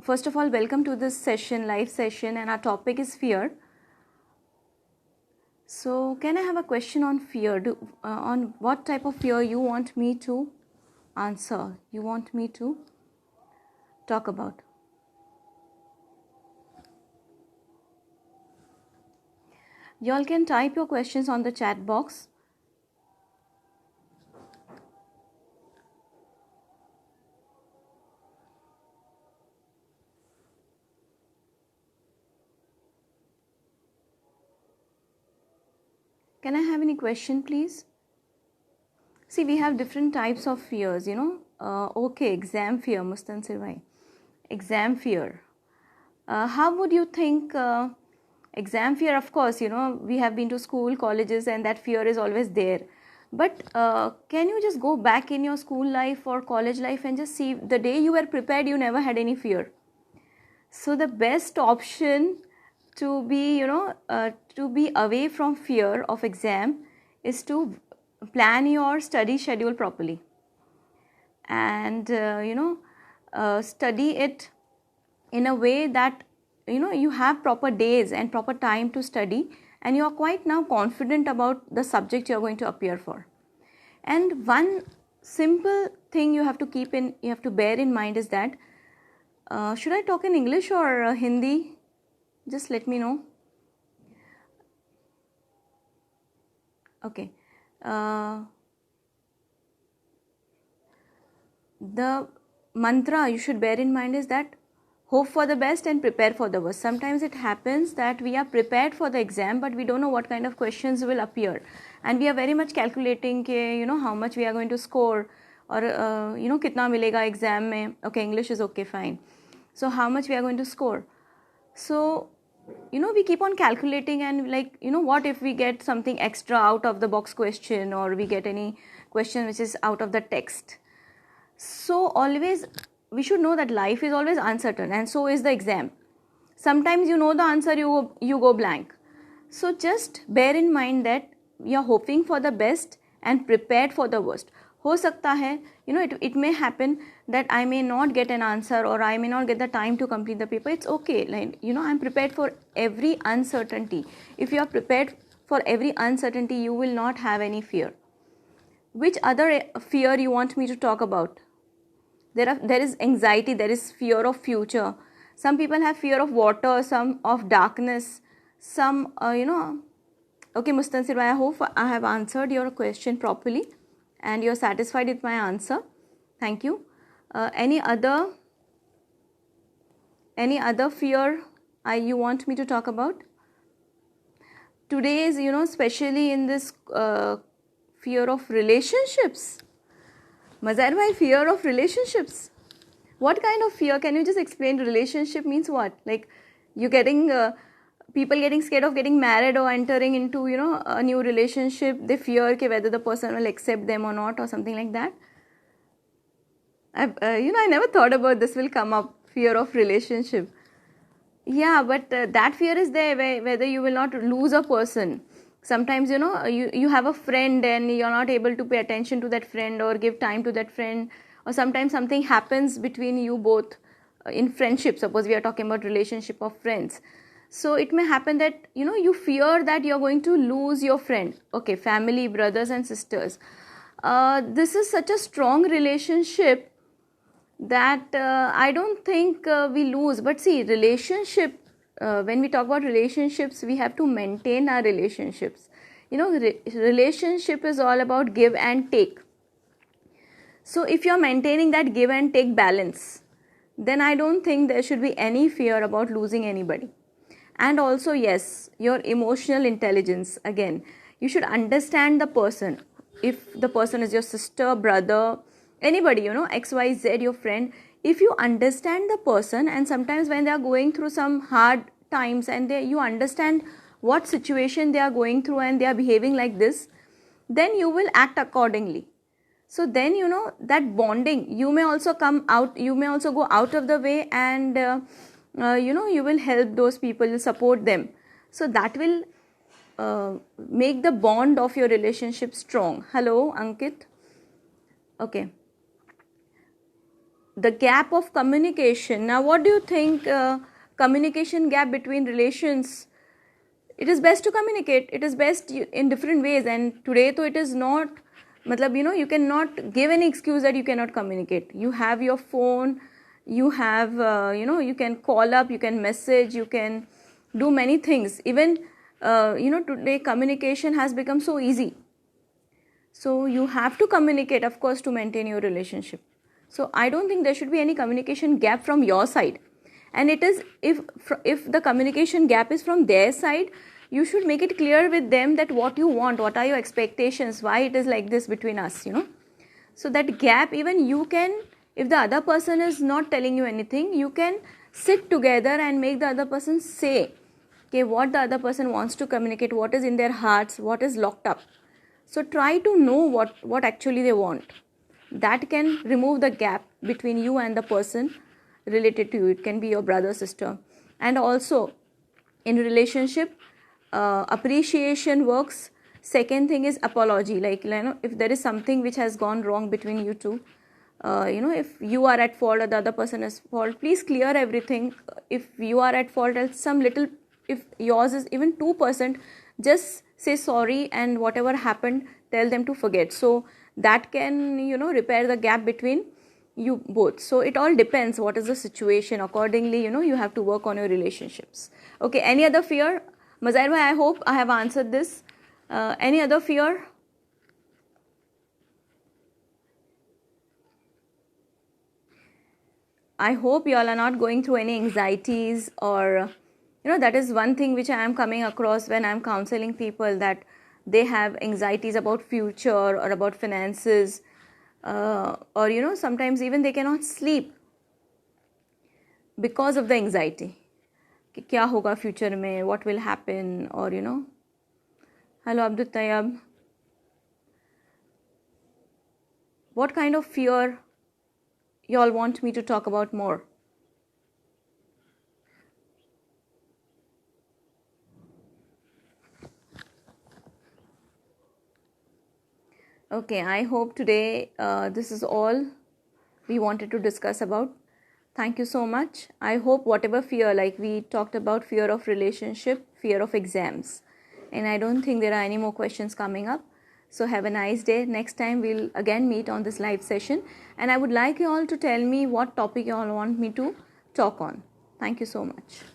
first of all, welcome to this session, live session, and our topic is fear. So, can I have a question on fear? On what type of fear you want me to answer? You want me to talk about? Y'all can type your questions on the chat box. Can I have any question, please? See, we have different types of fears, okay, exam fear, Mustansir bhai. Exam fear. How would you think exam fear? Of course, we have been to school, colleges, and that fear is always there. But can you just go back in your school life or college life and just see the day you were prepared, you never had any fear. So the best option to be, to be away from fear of exam is to plan your study schedule properly and study it in a way that you have proper days and proper time to study, and you are quite now confident about the subject you are going to appear for. And one simple thing you have to bear in mind is that should I talk in English or Hindi? Just let me know. Okay. The mantra you should bear in mind is that hope for the best and prepare for the worst. Sometimes it happens that we are prepared for the exam, but we don't know what kind of questions will appear, and we are very much calculating how much we are going to score, or kitna milega exam mein. Okay, English is okay, fine. So how much we are going to score? So we keep on calculating, and what if we get something extra out of the box question, or we get any question which is out of the text. So always we should know that life is always uncertain, and so is the exam. Sometimes you know the answer, you go blank. So just bear in mind that you are hoping for the best and prepared for the worst. Ho sakta hai, it may happen that I may not get an answer, or I may not get the time to complete the paper. It's okay. I'm prepared for every uncertainty. If you are prepared for every uncertainty, you will not have any fear. Which other fear you want me to talk about? There is anxiety, there is fear of future. Some people have fear of water, some of darkness, some, Okay, Mustansir, I hope I have answered your question properly and you are satisfied with my answer. Thank you. Any other fear you want me to talk about? Today is, especially in this fear of relationships. Mazhar bhai, fear of relationships. What kind of fear? Can you just explain? Relationship means what? Like you getting people getting scared of getting married or entering into a new relationship. They fear whether the person will accept them or not, or something like that. I never thought about this will come up. Fear of relationship. Yeah, but that fear is there whether you will not lose a person. Sometimes you have a friend and you're not able to pay attention to that friend or give time to that friend, or sometimes something happens between you both in friendship. Suppose we are talking about relationship of friends. So it may happen that you fear that you're going to lose your friend. Okay, family, brothers and sisters. This is such a strong relationship that I don't think we lose. But see, relationship, when we talk about relationships, we have to maintain our relationships. Relationship is all about give and take. So if you're maintaining that give and take balance, then I don't think there should be any fear about losing anybody. And also, yes, your emotional intelligence. Again, you should understand the person. If the person is your sister, brother, anybody, XYZ, your friend, if you understand the person, and sometimes when they are going through some hard times and you understand what situation they are going through and they are behaving like this, then you will act accordingly. So then that bonding, you may also come out, you may also go out of the way, and you will help those people, support them. So that will make the bond of your relationship strong. Hello, Ankit. Okay. the gap of communication. Now, what do you think? Communication gap between relations. It is best to communicate. It is best in different ways. And today, though, it is not. Matlab, you cannot give any excuse that you cannot communicate. You have your phone. You have, you can call up. You can message. You can do many things. Even, today communication has become so easy. So you have to communicate, of course, to maintain your relationship. So I don't think there should be any communication gap from your side. And it is, if the communication gap is from their side, you should make it clear with them that what you want, what are your expectations, why it is like this between us, So that gap, even you can, if the other person is not telling you anything, you can sit together and make the other person say, okay, what the other person wants to communicate, what is in their hearts, what is locked up. So try to know what actually they want. That can remove the gap between you and the person related to you. It can be your brother, sister. And also, in relationship, appreciation works. Second thing is apology. Like, if there is something which has gone wrong between you two, if you are at fault or the other person is at fault, please clear everything. If you are at fault, if yours is even 2%, just say sorry, and whatever happened, tell them to forget. So that can, repair the gap between you both. So it all depends what is the situation. Accordingly, you have to work on your relationships. Okay, any other fear? Mazahir bhai, I hope I have answered this. Any other fear? I hope you all are not going through any anxieties, or that is one thing which I am coming across when I am counseling people, that they have anxieties about future or about finances, or sometimes even they cannot sleep because of the anxiety. कि क्या होगा future में, what will happen, or hello Abdul Tayyab, what kind of fear you all want me to talk about more? Okay, I hope today this is all we wanted to discuss about. Thank you so much. I hope whatever fear, like we talked about fear of relationship, fear of exams, and I don't think there are any more questions coming up. So have a nice day. Next time we'll again meet on this live session, and I would like you all to tell me what topic you all want me to talk on. Thank you so much.